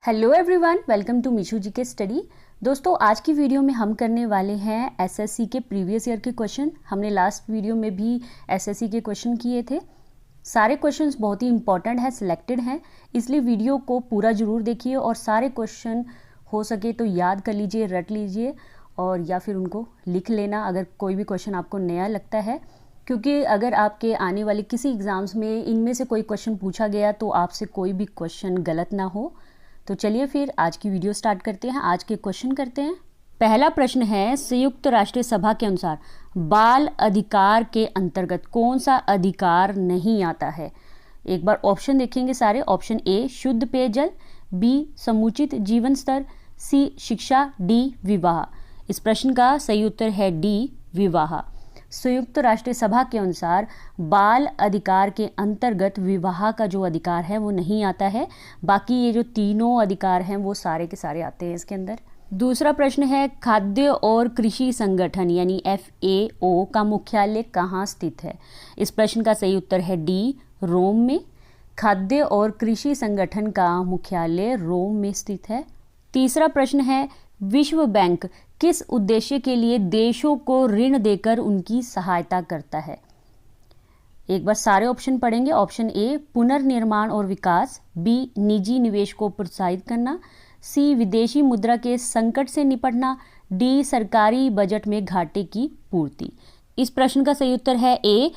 Hello everyone, welcome to मीशू जी के study. दोस्तों, आज की वीडियो में हम करने वाले हैं एसएससी के प्रीवियस ईयर के क्वेश्चन। हमने लास्ट वीडियो में भी एसएससी के क्वेश्चन किए थे। सारे क्वेश्चंस बहुत ही इंपॉर्टेंट हैं, सिलेक्टेड हैं, इसलिए वीडियो को पूरा ज़रूर देखिए और सारे क्वेश्चन हो सके तो याद कर लीजिए, रट लीजिए और या फिर उनको लिख लेना अगर कोई भी क्वेश्चन आपको नया लगता है, क्योंकि अगर आपके आने वाले किसी एग्ज़ाम्स में इनमें से कोई क्वेश्चन पूछा गया तो आपसे कोई भी क्वेश्चन गलत ना हो। तो चलिए फिर आज की वीडियो स्टार्ट करते हैं। आज के क्वेश्चन करते हैं। पहला प्रश्न है, संयुक्त राष्ट्र सभा के अनुसार बाल अधिकार के अंतर्गत कौन सा अधिकार नहीं आता है? एक बार ऑप्शन देखेंगे सारे। ऑप्शन ए शुद्ध पेयजल, बी समुचित जीवन स्तर, सी शिक्षा, डी विवाह। इस प्रश्न का सही उत्तर है डी विवाह। संयुक्त राष्ट्र सभा के अनुसार बाल अधिकार के अंतर्गत विवाह का जो अधिकार है वो नहीं आता है। बाकी ये जो तीनों अधिकार हैं वो सारे के सारे आते हैं इसके अंदर। दूसरा प्रश्न है, खाद्य और कृषि संगठन यानी FAO का मुख्यालय कहाँ स्थित है? इस प्रश्न का सही उत्तर है डी रोम में। खाद्य और कृषि संगठन का मुख्यालय रोम में स्थित है। तीसरा प्रश्न है, विश्व बैंक किस उद्देश्य के लिए देशों को ऋण देकर उनकी सहायता करता है? एक बार सारे ऑप्शन पढ़ेंगे। ऑप्शन ए पुनर्निर्माण और विकास, बी निजी निवेश को प्रोत्साहित करना, सी विदेशी मुद्रा के संकट से निपटना, डी सरकारी बजट में घाटे की पूर्ति। इस प्रश्न का सही उत्तर है ए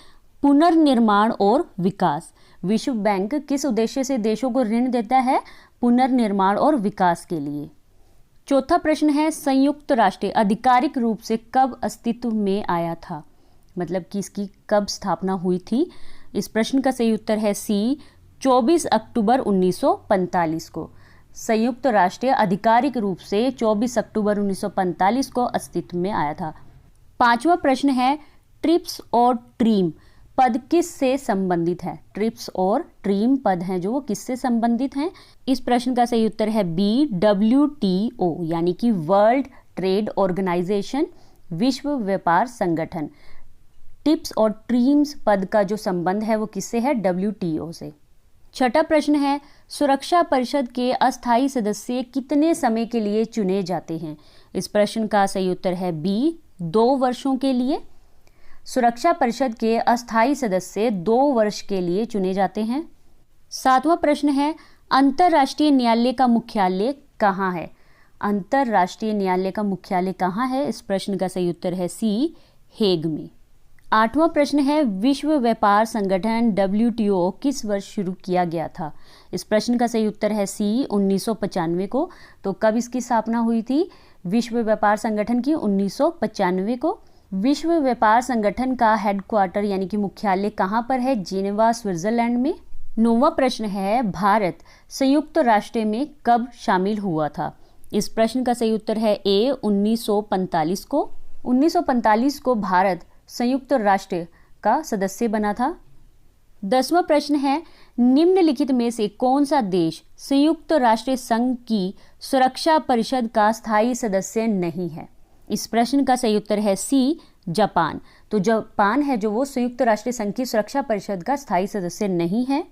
पुनर्निर्माण और विकास। विश्व बैंक किस उद्देश्य से देशों को ऋण देता है? पुनर्निर्माण और विकास के लिए। चौथा प्रश्न है, संयुक्त राष्ट्र आधिकारिक रूप से कब अस्तित्व में आया था? मतलब कि इसकी कब स्थापना हुई थी? इस प्रश्न का सही उत्तर है सी 24 अक्टूबर 1945 को। संयुक्त राष्ट्र आधिकारिक रूप से 24 अक्टूबर 1945 को अस्तित्व में आया था। पांचवा प्रश्न है, ट्रिप्स और ट्रीम पद किस से संबंधित है? ट्रिप्स और ट्रीम पद हैं जो वो किससे संबंधित हैं? इस प्रश्न का सही उत्तर है बी WTO यानी कि वर्ल्ड ट्रेड ऑर्गेनाइजेशन, विश्व व्यापार संगठन। टिप्स और ट्रीम्स पद का जो संबंध है वो किससे है? WTO से। छठा प्रश्न है, सुरक्षा परिषद के अस्थायी सदस्य कितने समय के लिए चुने जाते हैं? इस प्रश्न का सही उत्तर है बी 2 वर्षों के लिए। सुरक्षा परिषद के अस्थायी सदस्य 2 वर्ष के लिए चुने जाते हैं। सातवां प्रश्न है, अंतर्राष्ट्रीय न्यायालय का मुख्यालय कहाँ है? अंतर्राष्ट्रीय न्यायालय का मुख्यालय कहाँ है? इस प्रश्न का सही उत्तर है सी हेग में। आठवां प्रश्न है, विश्व व्यापार संगठन WTO किस वर्ष शुरू किया गया था? इस प्रश्न का सही उत्तर है सी 1995 को। तो कब इसकी स्थापना हुई थी विश्व व्यापार संगठन की? 1995 को। विश्व व्यापार संगठन का हेडक्वार्टर यानी कि मुख्यालय कहाँ पर है? जिनेवा, स्विट्जरलैंड में। नौवां प्रश्न है, भारत संयुक्त राष्ट्र में कब शामिल हुआ था? इस प्रश्न का सही उत्तर है ए 1945 को। 1945 को भारत संयुक्त राष्ट्र का सदस्य बना था। 10वां प्रश्न है, निम्नलिखित में से कौन सा देश संयुक्त राष्ट्र संघ की सुरक्षा परिषद का स्थायी सदस्य नहीं है? इस प्रश्न का सही उत्तर है सी जापान। तो जापान है जो वो संयुक्त राष्ट्र संघ की सुरक्षा परिषद का स्थायी सदस्य नहीं है।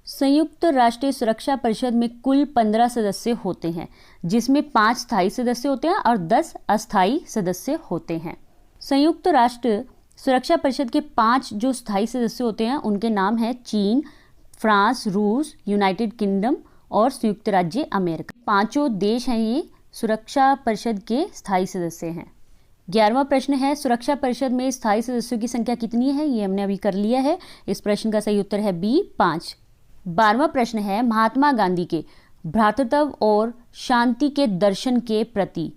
संयुक्त राष्ट्र सुरक्षा परिषद में कुल 15 सदस्य होते हैं, जिसमें 5 स्थायी सदस्य होते हैं और 10 अस्थायी सदस्य होते हैं। संयुक्त राष्ट्र सुरक्षा परिषद के 5 जो स्थायी सदस्य होते हैं उनके नाम है चीन, फ्रांस, रूस, यूनाइटेड किंगडम और संयुक्त राज्य अमेरिका। 5 देश हैं ये सुरक्षा परिषद के स्थायी सदस्य हैं। 11वां प्रश्न है, सुरक्षा परिषद में स्थायी सदस्यों की संख्या कितनी है? ये हमने अभी कर लिया है। इस प्रश्न का सही उत्तर है बी 5। 12वां प्रश्न है, महात्मा गांधी के भ्रातृत्व और शांति के दर्शन के प्रति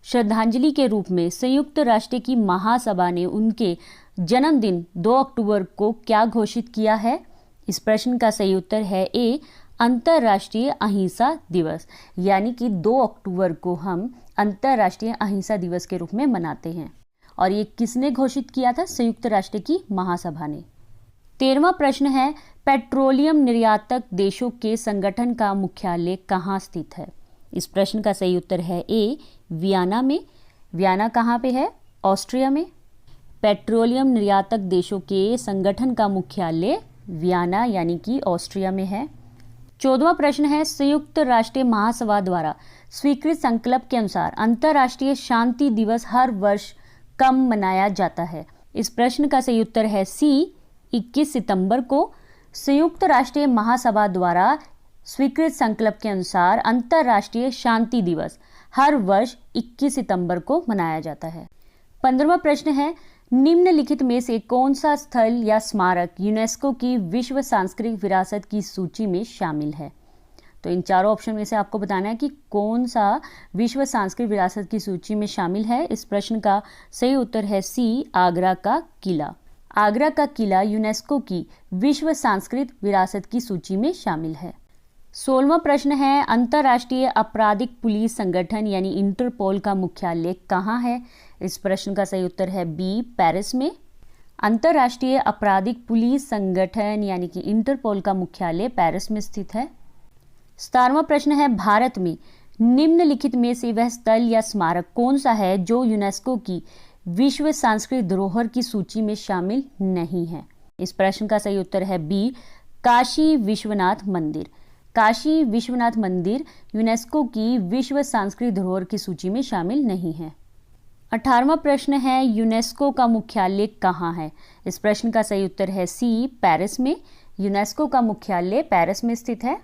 श्रद्धांजलि के रूप में संयुक्त राष्ट्र की महासभा ने उनके जन्मदिन 2 अक्टूबर को क्या घोषित किया है? इस प्रश्न का सही उत्तर है ए अंतर्राष्ट्रीय अहिंसा दिवस, यानी कि 2 अक्टूबर को हम अंतर्राष्ट्रीय अहिंसा दिवस के रूप में मनाते हैं। और ये किसने घोषित किया था? संयुक्त राष्ट्र की महासभा ने। 13वां प्रश्न है, पेट्रोलियम निर्यातक देशों के संगठन का मुख्यालय कहाँ स्थित है? इस प्रश्न का सही उत्तर है ए वियना में। वियना कहाँ पे है? ऑस्ट्रिया में। पेट्रोलियम निर्यातक देशों के संगठन का मुख्यालय वियना यानी कि ऑस्ट्रिया में है। 14वां प्रश्न है, संयुक्त राष्ट्र महासभा द्वारा स्वीकृत संकल्प के अनुसार अंतर्राष्ट्रीय शांति दिवस हर वर्ष कब मनाया जाता है? इस प्रश्न का सही उत्तर है सी, 21 सितंबर को। संयुक्त राष्ट्र महासभा द्वारा स्वीकृत संकल्प के अनुसार अंतर्राष्ट्रीय शांति दिवस हर वर्ष 21 सितंबर को मनाया जाता है। 15वां प्रश्न है, निम्नलिखित में से कौन सा स्थल या स्मारक यूनेस्को की विश्व सांस्कृतिक विरासत की सूची में शामिल है? तो इन चारों ऑप्शन में से आपको बताना है कि कौन सा विश्व सांस्कृतिक विरासत की सूची में शामिल है। इस प्रश्न का सही उत्तर है सी, आगरा का किला। आगरा का किला यूनेस्को की विश्व सांस्कृतिक विरासत की सूची में शामिल है। 16वां प्रश्न है, अंतर्राष्ट्रीय आपराधिक पुलिस संगठन यानी इंटरपोल का मुख्यालय कहाँ है? इस प्रश्न का सही उत्तर है बी, पेरिस में। अंतर्राष्ट्रीय आपराधिक पुलिस संगठन यानी कि इंटरपोल का मुख्यालय पेरिस में स्थित है। 17वां प्रश्न है, भारत में निम्नलिखित में से वह स्थल या स्मारक कौन सा है जो यूनेस्को की विश्व सांस्कृतिक धरोहर की सूची में शामिल नहीं है? इस प्रश्न का सही उत्तर है बी, काशी विश्वनाथ मंदिर। काशी विश्वनाथ मंदिर यूनेस्को की विश्व सांस्कृतिक धरोहर की सूची में शामिल नहीं है। 18वां प्रश्न है, यूनेस्को का मुख्यालय कहाँ है? इस प्रश्न का सही उत्तर है सी, पेरिस में। यूनेस्को का मुख्यालय पेरिस में स्थित है।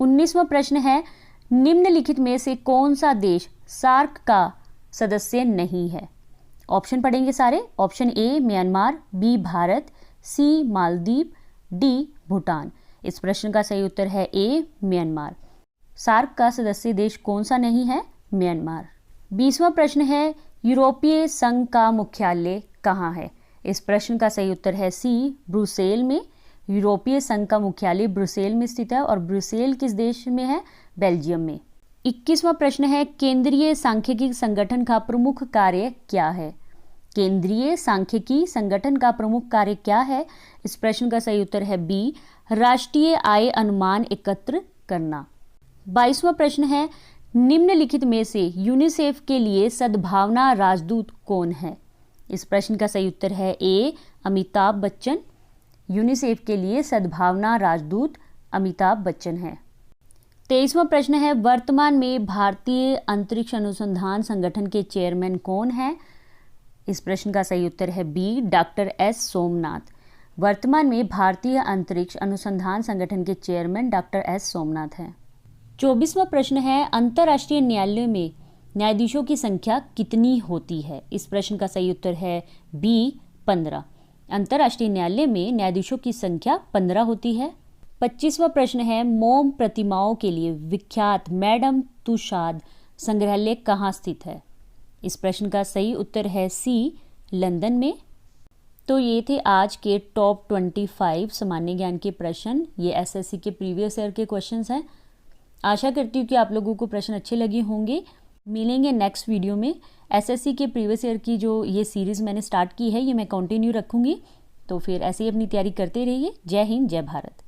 19वां प्रश्न है, निम्नलिखित में से कौन सा देश सार्क का सदस्य नहीं है? ऑप्शन पढ़ेंगे सारे। Option A, Myanmar, B, Bharat, C, Maldives, D, Bhutan. इस प्रश्न का सही उत्तर है ए, म्यांमार। सार्क का सदस्य देश कौन सा नहीं है? म्यांमार। 20वां प्रश्न है, यूरोपीय संघ का मुख्यालय कहाँ है? इस प्रश्न का सही उत्तर है सी, ब्रुसेल में। यूरोपीय संघ का मुख्यालय ब्रुसेल में स्थित है और ब्रुसेल किस देश में है? बेल्जियम में। 21वां प्रश्न है, केंद्रीय सांख्यिकी संगठन का प्रमुख कार्य क्या है? केंद्रीय सांख्यिकी संगठन का प्रमुख कार्य क्या है? इस प्रश्न का सही उत्तर है बी, राष्ट्रीय आय अनुमान एकत्र करना। 22वां प्रश्न है, निम्नलिखित में से यूनिसेफ के लिए सद्भावना राजदूत कौन है? इस प्रश्न का सही उत्तर है ए, अमिताभ बच्चन। यूनिसेफ के लिए सद्भावना राजदूत अमिताभ बच्चन है। 23वां प्रश्न है, वर्तमान में भारतीय अंतरिक्ष अनुसंधान संगठन के चेयरमैन कौन है? इस प्रश्न का सही उत्तर है बी, डॉक्टर एस सोमनाथ। वर्तमान में भारतीय अंतरिक्ष अनुसंधान संगठन के चेयरमैन डॉक्टर एस सोमनाथ हैं। 24वां प्रश्न है, अंतर्राष्ट्रीय न्यायालय में न्यायाधीशों की संख्या कितनी होती है? इस प्रश्न का सही उत्तर है बी, 15। अंतर्राष्ट्रीय न्यायालय में न्यायाधीशों की संख्या 15 होती है। 25वां प्रश्न है, मोम प्रतिमाओं के लिए विख्यात मैडम तुसाद संग्रहालय कहाँ स्थित है? इस प्रश्न का सही उत्तर है सी, लंदन में। तो ये थे आज के टॉप 25 सामान्य ज्ञान के प्रश्न। ये एसएससी के प्रीवियस ईयर के क्वेश्चंस हैं। आशा करती हूँ कि आप लोगों को प्रश्न अच्छे लगे होंगे। मिलेंगे नेक्स्ट वीडियो में। एसएससी के प्रीवियस ईयर की जो ये सीरीज़ मैंने स्टार्ट की है ये मैं कंटिन्यू रखूँगी। तो फिर ऐसे ही अपनी तैयारी करते रहिए। जय हिंद, जय भारत।